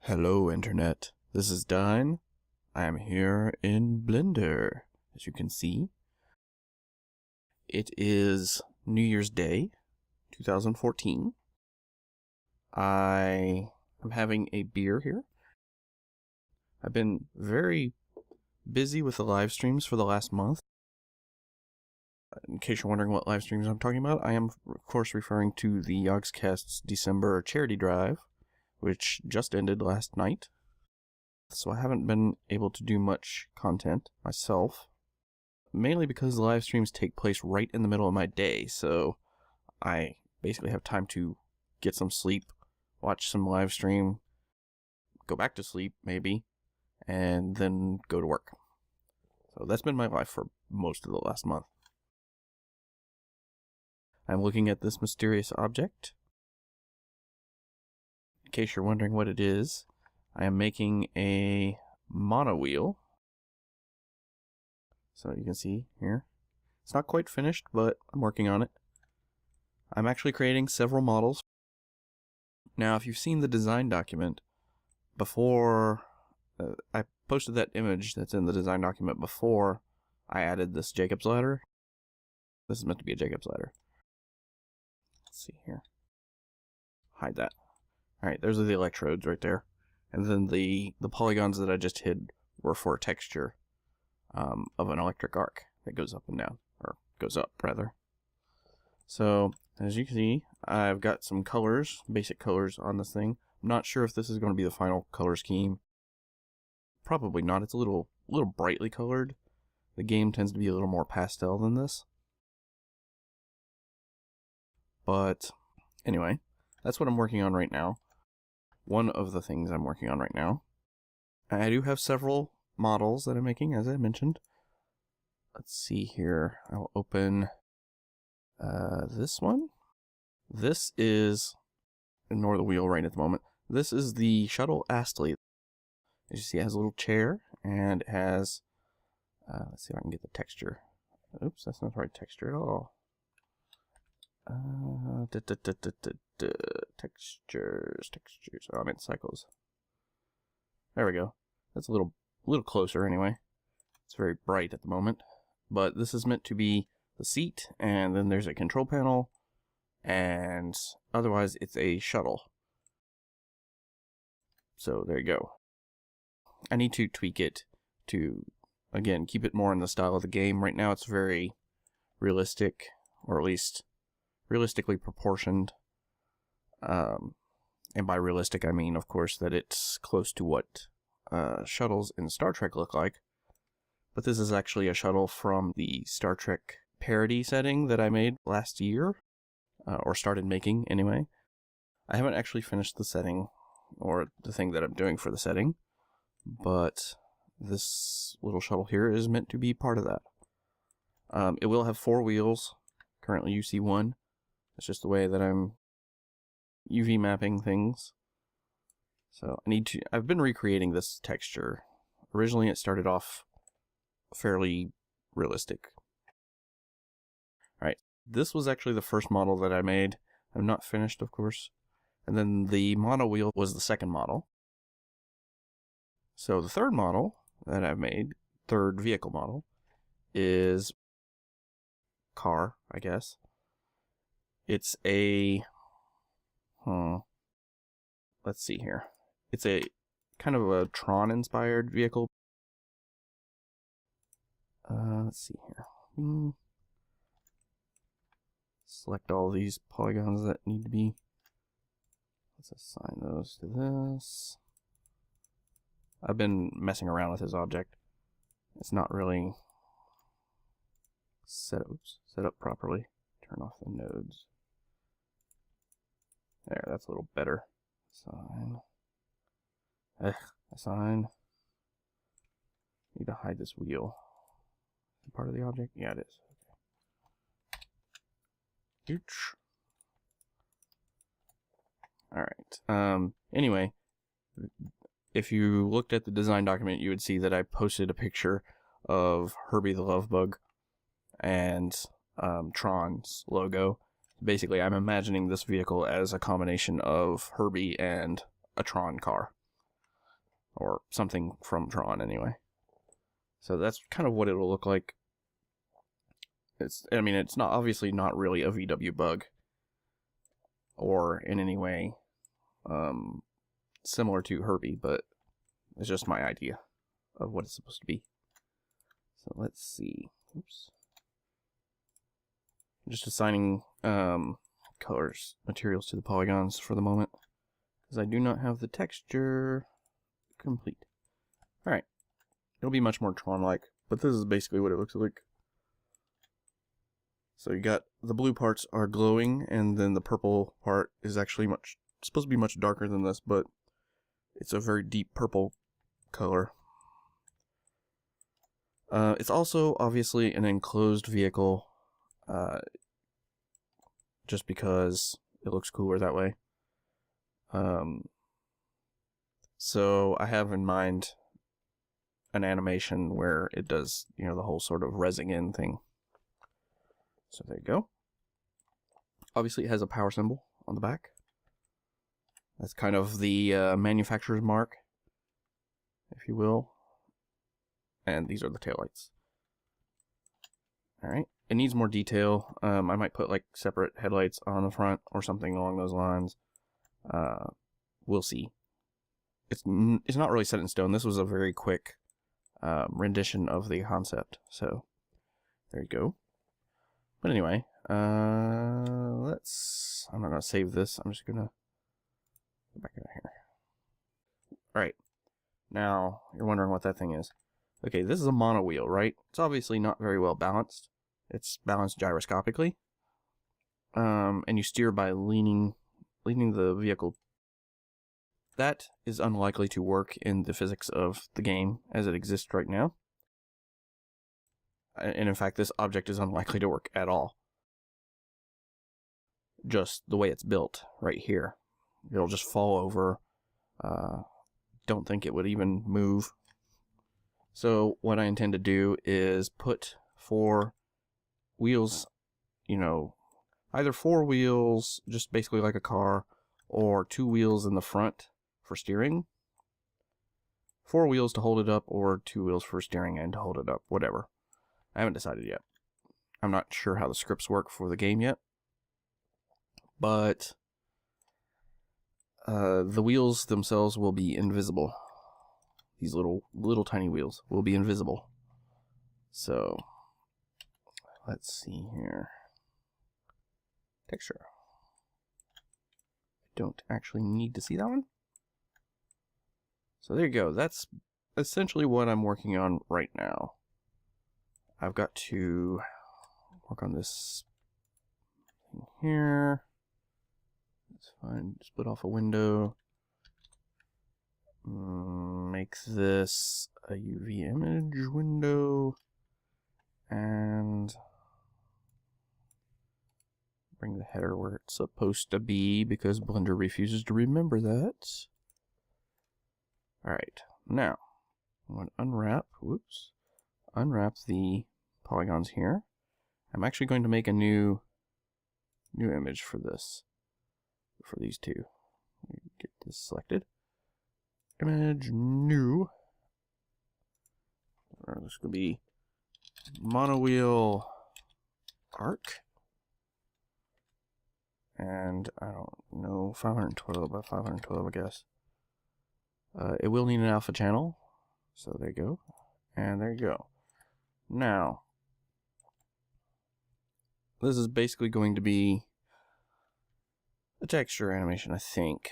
Hello Internet, this is Dine. I am here in Blender, as you can see. It is New Year's Day, 2014. I am having a beer here. I've been very busy with the live streams for the last month. In case you're wondering what live streams I'm talking about, I am of course referring to the Yogscast's December charity drive, which just ended last night. So I haven't been able to do much content myself, mainly because the live streams take place right in the middle of my day, so I basically have time to get some sleep, watch some live stream, go back to sleep maybe, and then go to work. So that's been my life for most of the last month. I'm looking at this mysterious object. In case you're wondering what it is, I am making a mono wheel. So you can see here. It's not quite finished, but I'm working on it. I'm actually creating several models. Now, if you've seen the design document before, I posted that image that's in the design document before I added this Jacob's ladder. This is meant to be a Jacob's ladder. Let's see here. Hide that. Alright, there's the electrodes right there. And then the polygons that I just hid were for texture of an electric arc that goes up and down. Or goes up, rather. So, as you can see, I've got some colors, basic colors on this thing. I'm not sure if this is going to be the final color scheme. Probably not. It's a little brightly colored. The game tends to be a little more pastel than this. But, anyway, that's what I'm working on right now. One of the things I'm working on right now. I do have several models that I'm making, as I mentioned. Let's see here. I'll open this one. This is, ignore the wheel right at the moment. This is the shuttle Astley. As you see, it has a little chair, and it has, let's see if I can get the texture. Oops, that's not the right texture at all. Textures. Oh, I meant cycles. There we go. That's a little closer anyway. It's very bright at the moment. But this is meant to be the seat, and then there's a control panel, and otherwise it's a shuttle. So there you go. I need to tweak it to, again, keep it more in the style of the game. Right now it's very realistic, or at least realistically proportioned. And by realistic, I mean, of course, that it's close to what shuttles in Star Trek look like. But this is actually a shuttle from the Star Trek parody setting that I made last year, or started making anyway. I haven't actually finished the setting, or the thing that I'm doing for the setting, but this little shuttle here is meant to be part of that. It will have 4 wheels. Currently you see 1. It's just the way that I'm UV mapping things. So I've been recreating this texture. Originally it started off fairly realistic. Alright, this was actually the first model that I made. I'm not finished, of course. And then the mono wheel was the second model. So the third model that I've made, third vehicle model, is car, I guess. It's a, let's see here. It's a kind of a Tron-inspired vehicle. Let's see here. Select all these polygons that need to be. Let's assign those to this. I've been messing around with this object. It's not really set up properly. Turn off the nodes. There, that's a little better. Assign. Need to hide this wheel. Is it part of the object? Yeah, it is. Okay. Alright. Anyway, if you looked at the design document, you would see that I posted a picture of Herbie the Love Bug and Tron's logo. Basically, I'm imagining this vehicle as a combination of Herbie and a Tron car. or something from Tron anyway. So that's kind of what it'll look like. I mean, it's not obviously not really a VW bug, or in any way similar to Herbie, but it's just my idea of what it's supposed to be. So let's see. Oops. I'm just assigning colors, materials to the polygons for the moment, because I do not have the texture complete. Alright. It'll be much more Tron-like, but this is basically what it looks like. So you got the blue parts are glowing, and then the purple part is actually supposed to be much darker than this, but it's a very deep purple color. It's also obviously an enclosed vehicle, just because it looks cooler that way. So I have in mind an animation where it does, you know, the whole sort of rezzing in thing. So there you go. Obviously it has a power symbol on the back. That's kind of the manufacturer's mark, if you will. And these are the taillights. Alright, it needs more detail. I might put like separate headlights on the front or something along those lines. We'll see. It's not really set in stone. This was a very quick rendition of the concept. So there you go. But anyway, I'm not going to save this. I'm just going to go back out here. Alright, now you're wondering what that thing is. Okay, this is a mono wheel, right? It's obviously not very well balanced. It's balanced gyroscopically. And you steer by leaning the vehicle. That is unlikely to work in the physics of the game as it exists right now. And in fact, this object is unlikely to work at all. Just the way it's built right here. It'll just fall over. Don't think it would even move. So what I intend to do is put 4 wheels, you know, either 4 wheels, just basically like a car, or 2 wheels in the front for steering. 4 wheels to hold it up, or 2 wheels for steering and to hold it up, whatever. I haven't decided yet. I'm not sure how the scripts work for the game yet. But the wheels themselves will be invisible. These little tiny wheels will be invisible. So let's see here. Texture. I don't actually need to see that one. So there you go. That's essentially what I'm working on right now. I've got to work on this thing here. That's fine. Split off a window. Make this a UV image window. And bring the header where it's supposed to be because Blender refuses to remember that. Alright, now I'm going to unwrap the polygons here. I'm actually going to make a new image for this, for these two. Get this selected. Image new. This could be monowheel arc. And I don't know, 512 by 512, I guess. It will need an alpha channel. So there you go. And there you go. Now, this is basically going to be a texture animation, I think.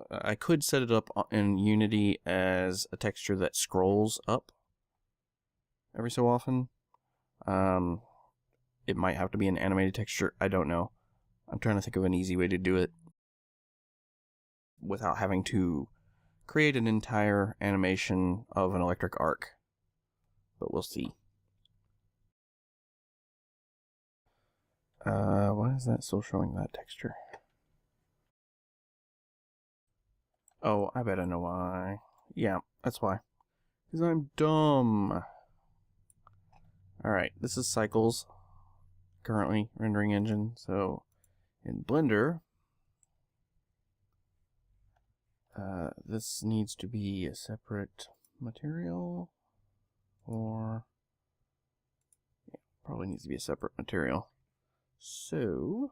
I could set it up in Unity as a texture that scrolls up every so often. It might have to be an animated texture. I don't know. I'm trying to think of an easy way to do it without having to create an entire animation of an electric arc. But we'll see. Why is that still showing that texture? Oh, I bet I know why. Yeah, that's why. Because I'm dumb. Alright, this is Cycles. Currently rendering engine. So, in Blender, This needs to be a separate material, or yeah, probably needs to be a separate material. So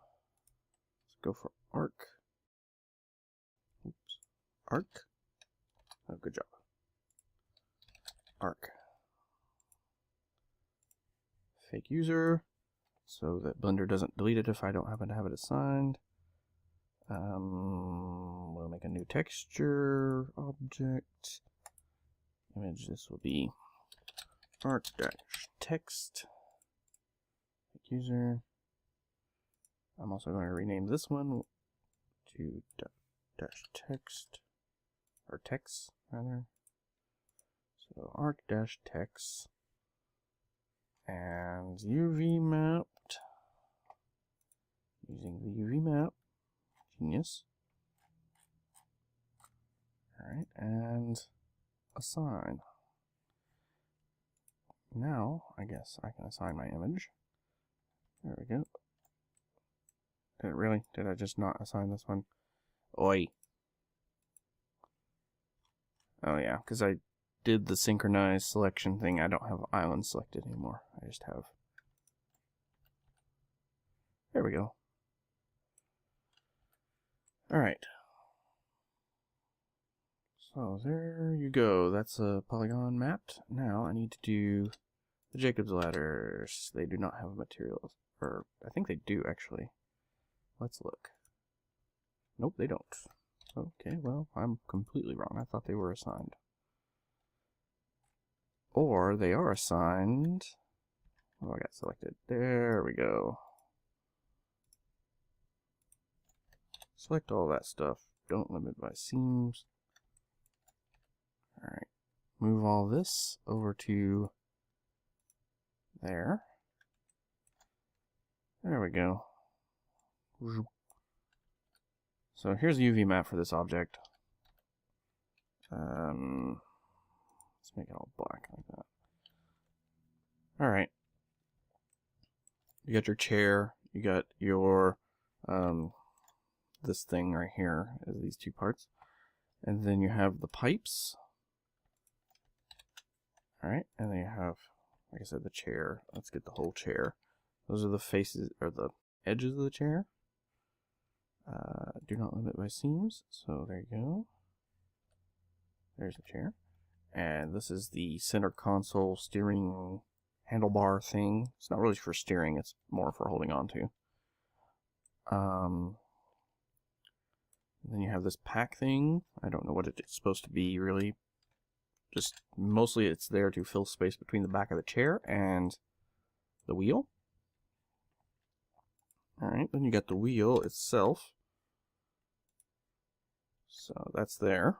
let's go for arc. Oops, arc. Oh, good job. Arc. Fake user, so that Blender doesn't delete it if I don't happen to have it assigned. We'll make a new texture object. Image, this will be arc-text. User. I'm also going to rename this one to -text, or text rather. So arc-text and UV mapped using the UV map. Genius. Alright, and assign. Now, I guess I can assign my image. There we go. Did I just not assign this one? Oi. Oh yeah, because I did the synchronized selection thing. I don't have island selected anymore. I just have... There we go. Alright. So there you go. That's a polygon mapped. Now I need to do the Jacob's ladders. They do not have materials. Or I think they do actually. Let's look. Nope, they don't. Okay, well, I'm completely wrong. I thought they were assigned. Or they are assigned. Oh, I got selected. There we go. Select all that stuff. Don't limit by seams. Alright. Move all this over to there. There we go. So here's the UV map for this object. Let's make it all black like that. Alright. You got your chair, you got your this thing right here, is these two parts. And then you have the pipes. Alright, and then you have, like I said, the chair. Let's get the whole chair. Those are the faces, or the edges of the chair. Do not limit by seams, so there you go. There's the chair. And this is the center console steering handlebar thing. It's not really for steering, it's more for holding on to. Then you have this pack thing. I don't know what it's supposed to be really. Just mostly it's there to fill space between the back of the chair and the wheel. Alright, then you got the wheel itself. So that's there.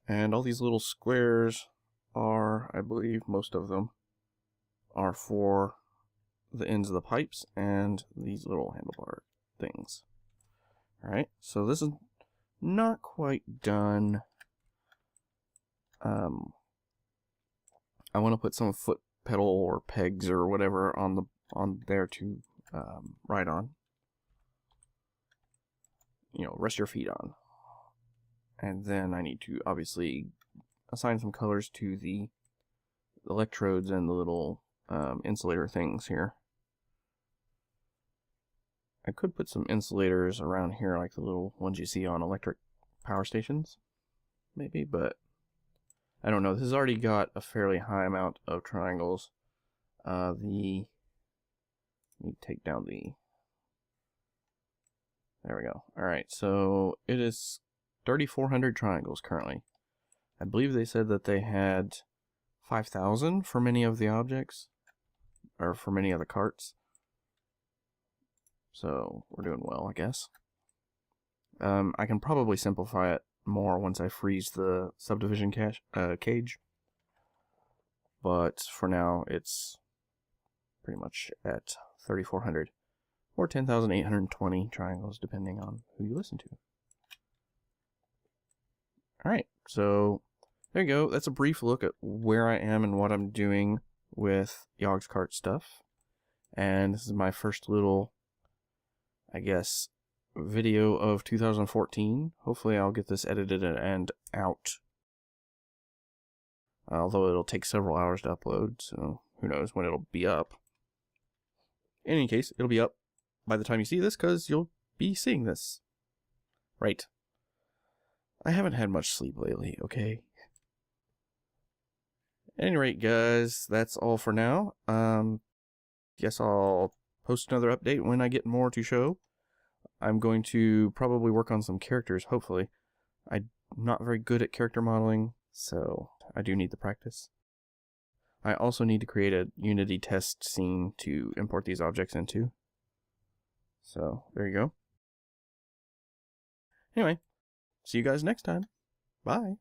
And all these little squares are, I believe most of them, are for the ends of the pipes and these little handlebar things. Alright, so this is not quite done. I want to put some foot pedal or pegs or whatever on there to ride on. You know, rest your feet on. And then I need to obviously assign some colors to the electrodes and the little insulator things here. I could put some insulators around here like the little ones you see on electric power stations, maybe, but I don't know. This has already got a fairly high amount of triangles. Let me take down the... There we go. Alright, so it is 3,400 triangles currently. I believe they said that they had 5,000 for many of the objects, or for many of the carts. So we're doing well, I guess. I can probably simplify it more once I freeze the subdivision cage. But for now, it's pretty much at 3,400 or 10,820 triangles, depending on who you listen to. Alright, so there you go. That's a brief look at where I am and what I'm doing with Yogg's Cart stuff. And this is my first little, I guess, video of 2014. Hopefully I'll get this edited and out. Although it'll take several hours to upload, so who knows when it'll be up. In any case, it'll be up by the time you see this, because you'll be seeing this. Right. I haven't had much sleep lately, okay? At any rate, guys, that's all for now. Guess I'll post another update when I get more to show. I'm going to probably work on some characters, hopefully. I'm not very good at character modeling, so I do need the practice. I also need to create a Unity test scene to import these objects into. So, there you go. Anyway, see you guys next time. Bye.